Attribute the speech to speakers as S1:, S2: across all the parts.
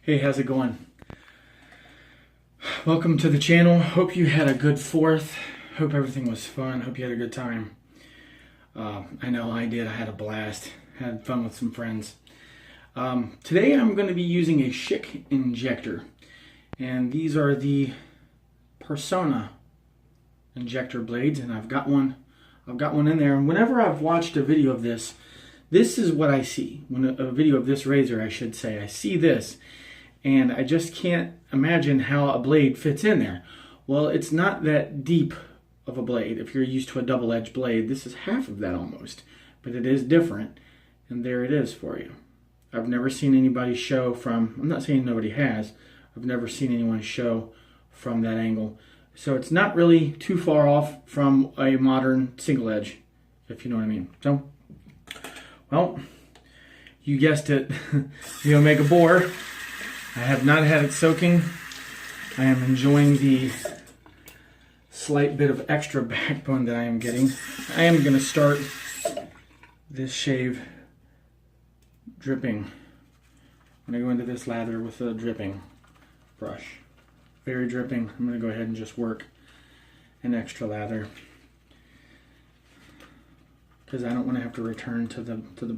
S1: Hey, how's it going? Welcome to the channel. Hope you had a good 4th. Hope everything was fun. Hope you had a good time. I know I did. I had a blast. Had fun with some friends. Today I'm going to be using a Schick Injector. And these are the Persona injector blades. And I've got one in there. And whenever I've watched a video of this is what I see. When a video of this razor, I should say. I see this. And I just can't imagine how a blade fits in there. Well, it's not that deep of a blade. If you're used to a double-edged blade, this is half of that almost. But it is different, and there it is for you. I've never seen anybody show from, I'm not saying nobody has, I've never seen anyone show from that angle. So it's not really too far off from a modern single edge, if you know what I mean. So, well, you guessed it. You'll make a bore. I have not had it soaking. I am enjoying the slight bit of extra backbone that I am getting. I am going to start this shave dripping. I'm going to go into this lather with a dripping brush. Very dripping. I'm going to go ahead and just work an extra lather because I don't want to have to return to the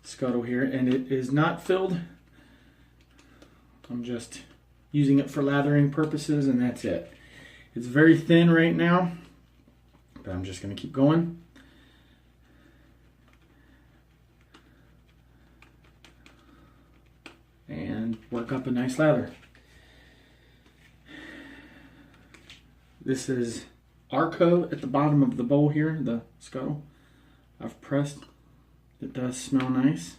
S1: scuttle here. And it is not filled. I'm just using it for lathering purposes, and that's it. It's very thin right now, but I'm just going to keep going. And work up a nice lather. This is Arco at the bottom of the bowl here, the scuttle. I've pressed. It does smell nice.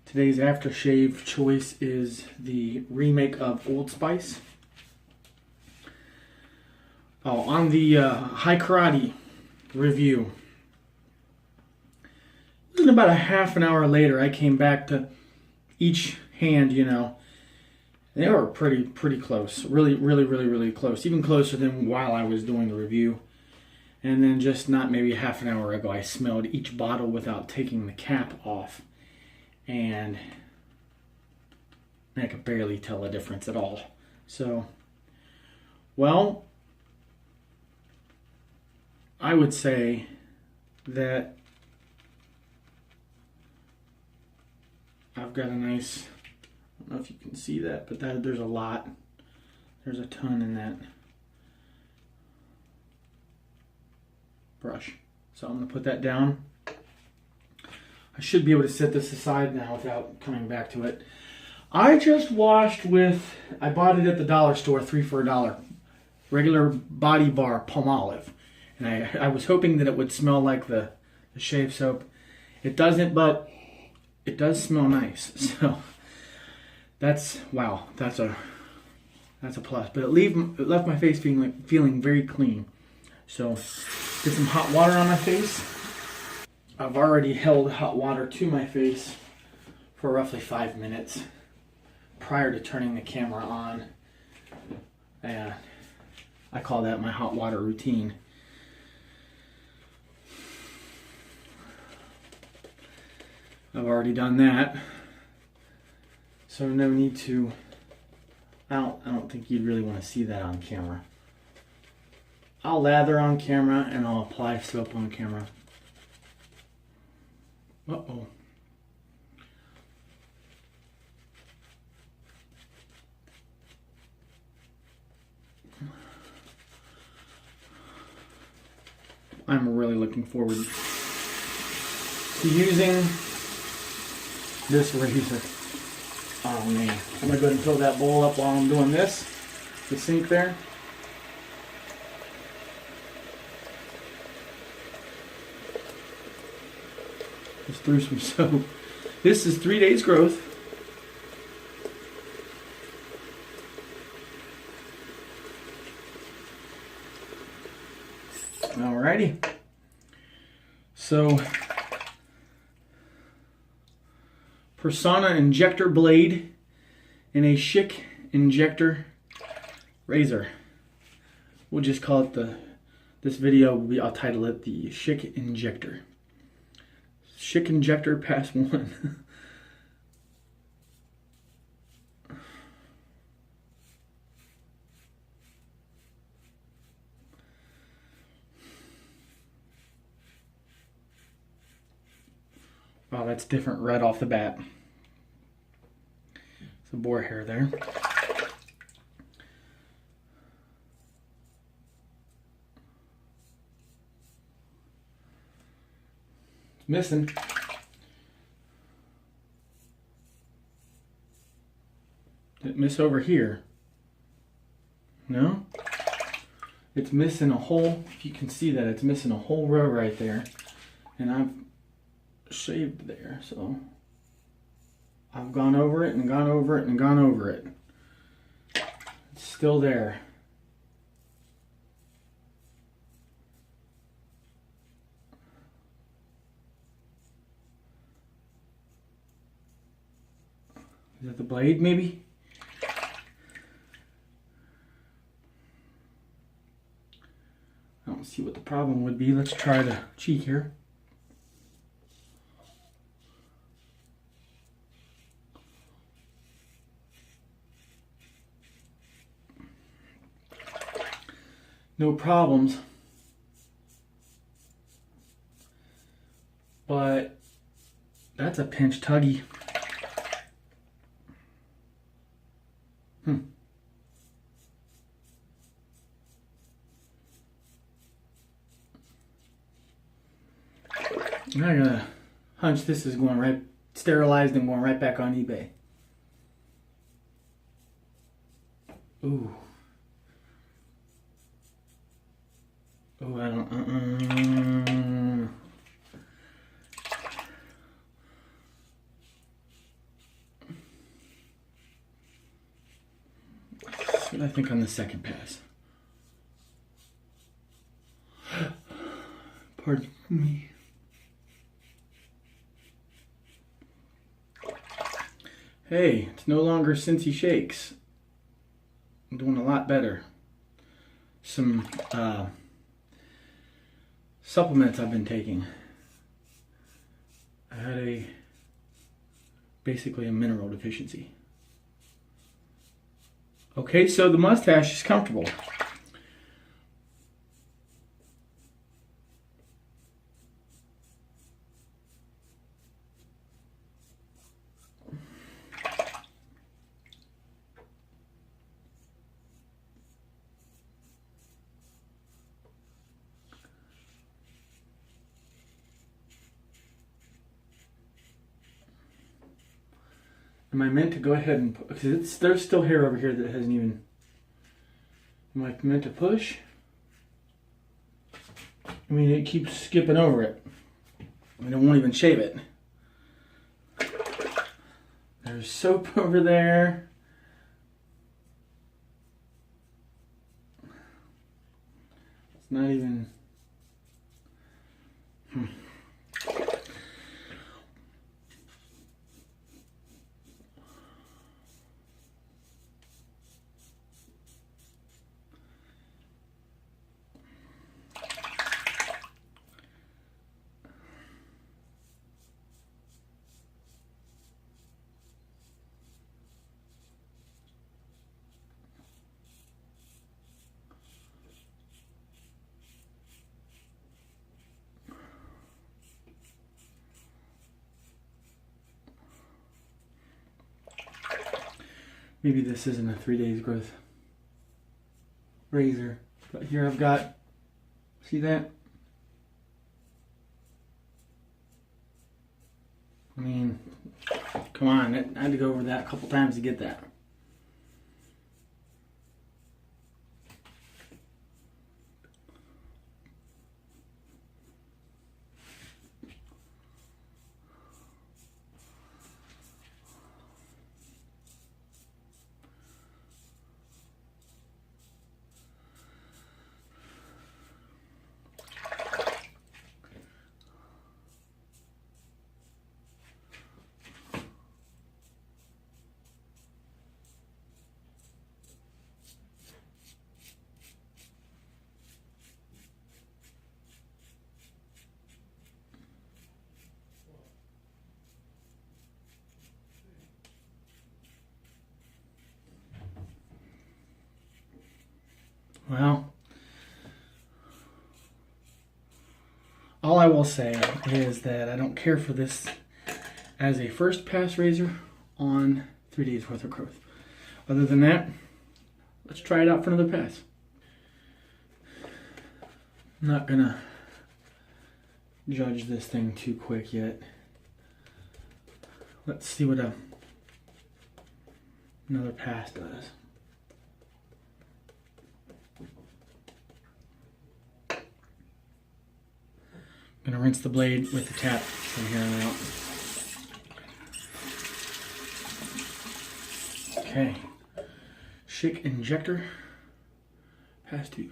S1: Today's aftershave choice is the remake of Old Spice. Oh, on the High Karate review, then about a half an hour later, I came back to each hand, you know. They were pretty close. Really close. Even closer than while I was doing the review. And then just not maybe half an hour ago, I smelled each bottle without taking the cap off. And I could barely tell a difference at all. So, well, I would say that I've got a nice, I don't know if you can see that, but there's a lot. There's a ton in that brush. So I'm going to put that down. I should be able to set this aside now without coming back to it. I just washed with, I bought it at the dollar store, 3 for $1. Regular Body Bar Palmolive. And I was hoping that it would smell like the shave soap. It doesn't, but it does smell nice. So that's, wow, that's a plus. But it left my face feeling very clean. So get some hot water on my face. I've already held hot water to my face for roughly 5 minutes prior to turning the camera on. And I call that my hot water routine. I've already done that. So no need to, I don't think you'd really want to see that on camera. I'll lather on camera and I'll apply soap on camera. Uh-oh. I'm really looking forward to using this razor. Oh man. I'm going to go ahead and fill that bowl up while I'm doing this. The sink there. Just threw some soap. This is 3 days growth. Alrighty. So, Persona Injector blade and a Schick Injector razor. We'll just call it this video, I'll title it the Schick Injector. Schick Injector Pass 1. Oh, that's different right off the bat. It's a boar hair there. It's missing. Did it miss over here? No? It's missing a whole, if you can see that, it's missing a whole row right there. And I've shaved there, so I've gone over it and gone over it and gone over it. It's still there. Is that the blade, maybe? I don't see what the problem would be. Let's try the cheek here. No problems. But that's a pinch tuggy. I got a hunch this is going right, sterilized and going right back on eBay. Ooh. Oh, I don't, That's what I think on the second pass. Pardon me. Hey, it's no longer Cincy Shakes. I'm doing a lot better. Some supplements I've been taking. I had basically a mineral deficiency. Okay, so the mustache is comfortable. Am I meant to go ahead and, because there's still hair over here that hasn't even, am I meant to push? I mean, it keeps skipping over it. I mean, it won't even shave it. There's soap over there. It's not even, maybe this isn't a 3 days growth razor, but here I've got, see that? I mean, come on, I had to go over that a couple times to get that. Well, all I will say is that I don't care for this as a first pass razor on 3 days worth of growth. Other than that, let's try it out for another pass. I'm not gonna judge this thing too quick yet. Let's see what another pass does. I'm gonna rinse the blade with the tap from here on out. Okay, Schick Injector, pass 2.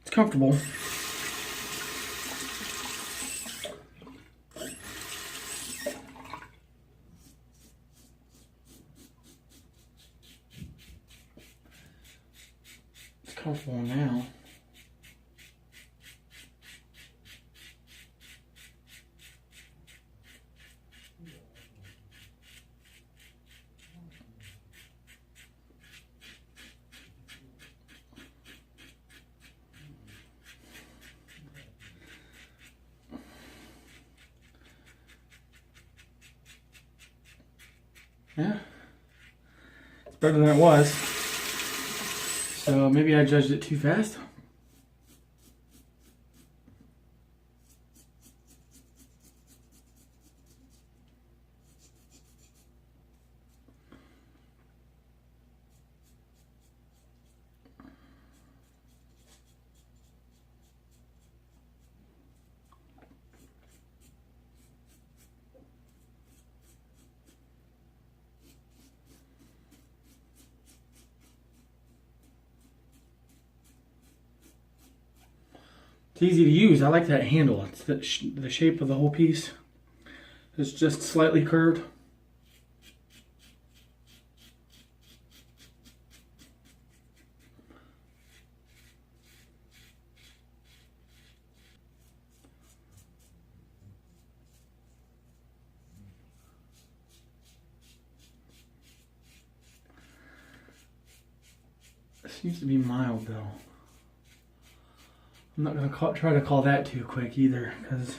S1: It's comfortable. It's comfortable now. Yeah, it's better than it was. So maybe I judged it too fast. It's easy to use. I like that handle. It's the shape of the whole piece. It's just slightly curved. It seems to be mild though. I'm not going to try to call that too quick either, because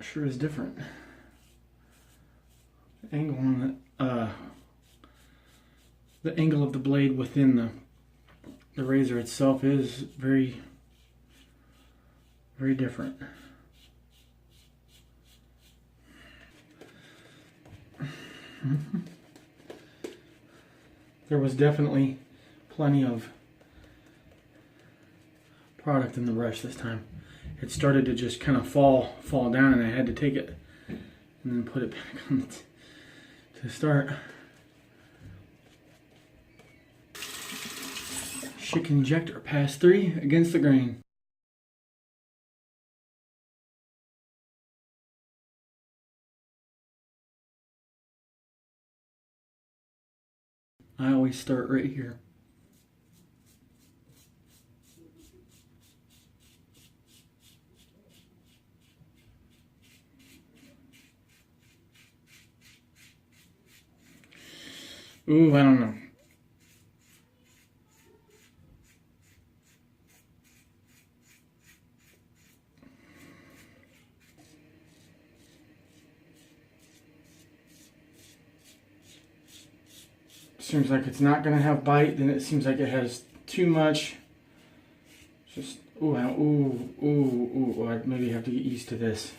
S1: sure is different. The angle on the angle of the blade within the razor itself is very, very different. There was definitely plenty of product in the brush this time. It started to just kind of fall down, and I had to take it and then put it back on to start. Schick Injector, pass 3 against the grain. I always start right here. Ooh, I don't know. Seems like it's not going to have bite, then it seems like it has too much. Just, ooh, ooh, I maybe have to get used to this.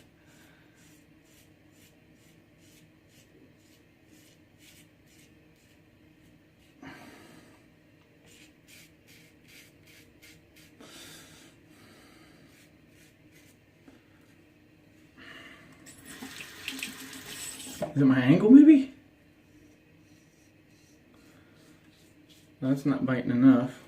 S1: Is it my angle maybe? That's not biting enough.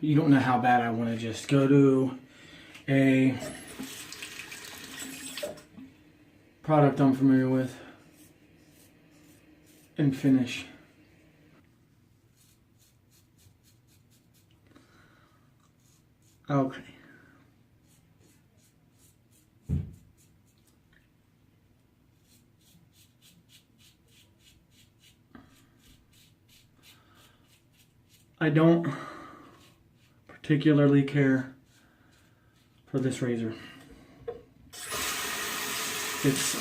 S1: You don't know how bad I want to just go to a product I'm familiar with and finish. Okay. I don't particularly care for this razor. It's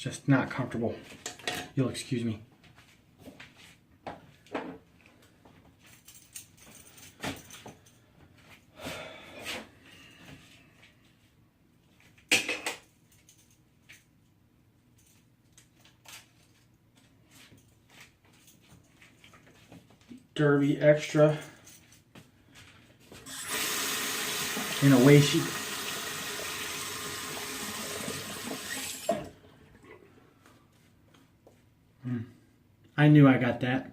S1: just not comfortable. You'll excuse me. Derby Extra in a way sheet. I knew I got that.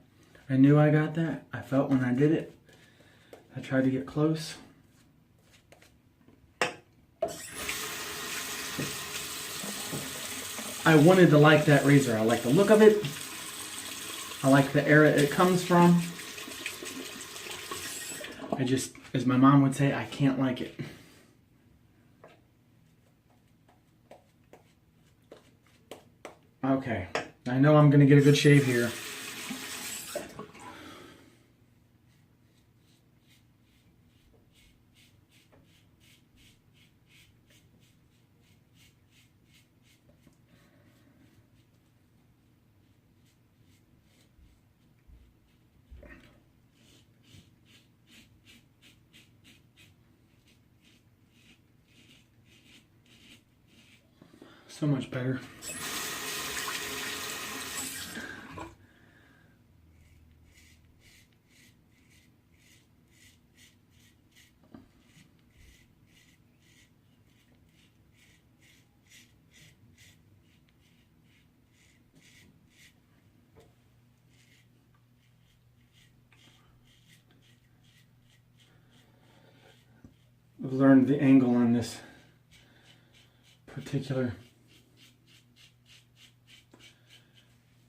S1: I knew I got that. I felt when I did it. I tried to get close. I wanted to like that razor. I like the look of it. I like the era it comes from. I just, as my mom would say, I can't like it. Okay, I know I'm gonna get a good shave here. So much better. I've learned the angle on this particular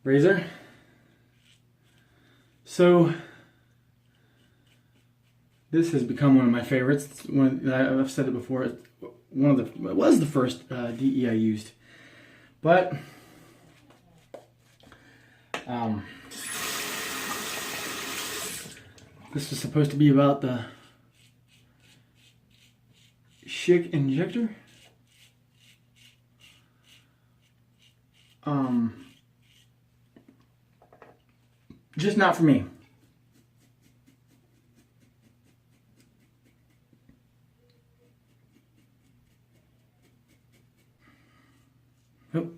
S1: razor. So this has become one of my favorites. I've said it before. It was the first DE I used, but this was supposed to be about the Schick Injector. Just not for me. Nope.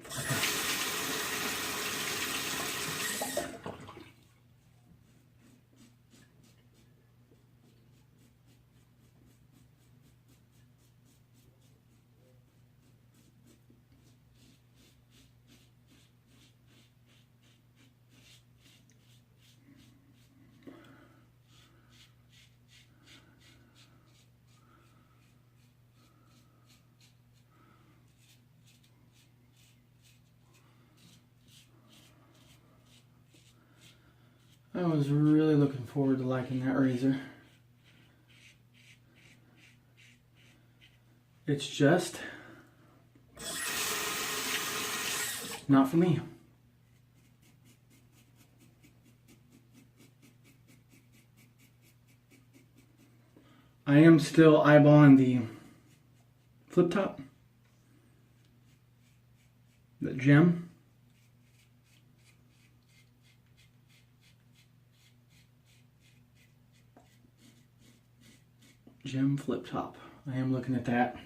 S1: I was really looking forward to liking that razor. It's just not for me. I am still eyeballing the flip top, the gem. gem flip top. I am looking at that.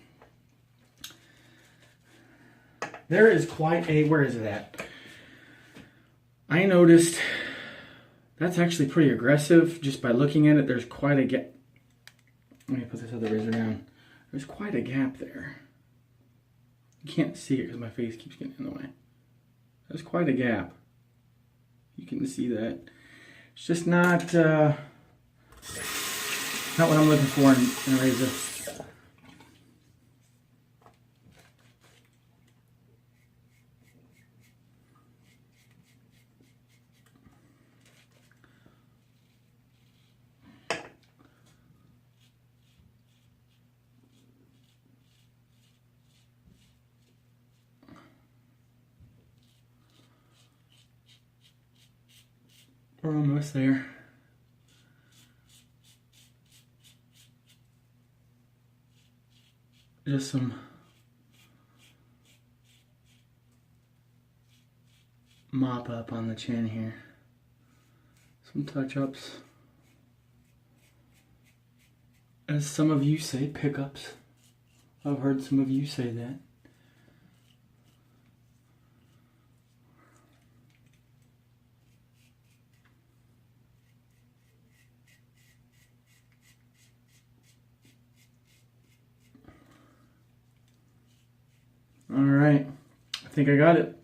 S1: There is quite a, where is it at? I noticed that's actually pretty aggressive just by looking at it. There's quite a gap. Let me put this other razor down. There's quite a gap there. You can't see it because my face keeps getting in the way. There's quite a gap. You can see that. It's just not what I'm looking for in a razor. We're almost there. Just some mop up on the chin here. Some touch-ups. As some of you say, pickups. I've heard some of you say that. All right, I think I got it.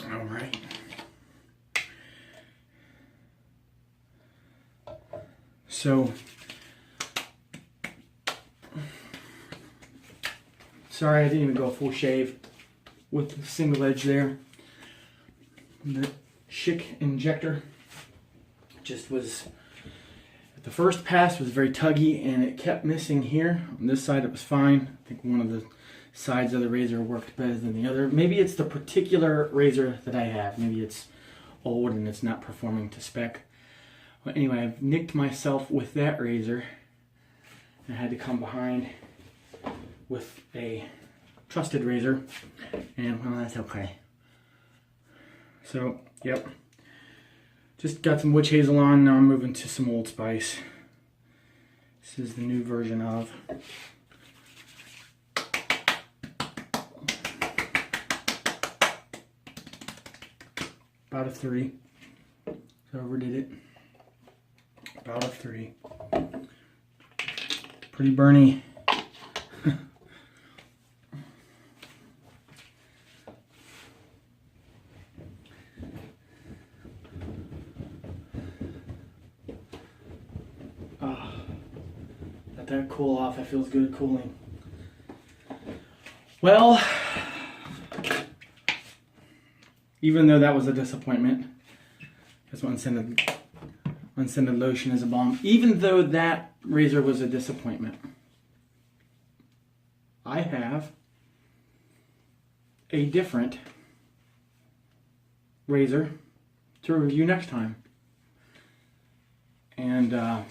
S1: All right. So, sorry I didn't even go full shave with the single edge there. The Schick Injector just was, at the first pass was very tuggy and it kept missing here. On this side it was fine. I think one of the sides of the razor worked better than the other. Maybe it's the particular razor that I have. Maybe it's old and it's not performing to spec. But anyway, I've nicked myself with that razor. I had to come behind with a trusted razor, and well, that's okay. So, yep. Just got some witch hazel on, now I'm moving to some Old Spice. This is the new version of. About a 3. So overdid it. About a 3. Pretty burny. Let that cool off. It feels good cooling. Well, even though that was a disappointment, because unscented lotion is a bomb. Even though that razor was a disappointment, I have a different razor to review next time. And I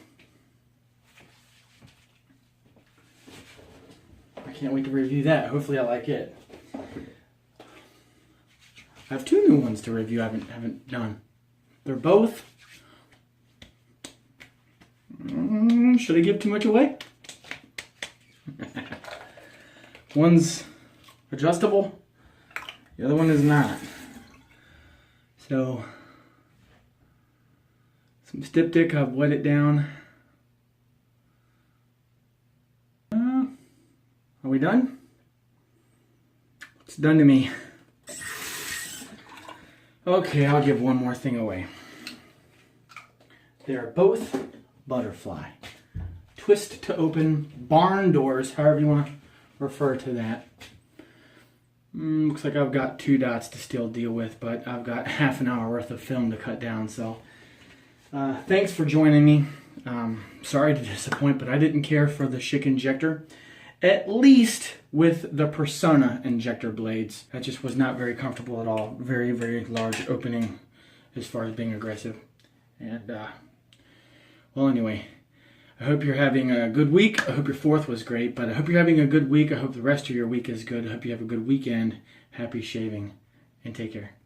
S1: can't wait to review that. Hopefully I like it. I have 2 new ones to review I haven't done. They're both... should I give too much away? One's adjustable, the other one is not. So, some Styptic, I've wet it down. Are we done? It's done to me. Okay, I'll give one more thing away. They are both butterfly. Twist to open barn doors, however you want to refer to that. Looks like I've got 2 dots to still deal with, but I've got half an hour worth of film to cut down, so thanks for joining me. Sorry to disappoint, but I didn't care for the Schick Injector. At least with the Persona injector blades. That just was not very comfortable at all. Very, very large opening as far as being aggressive. And, well, anyway, I hope you're having a good week. I hope your 4th was great, but I hope you're having a good week. I hope the rest of your week is good. I hope you have a good weekend. Happy shaving, and take care.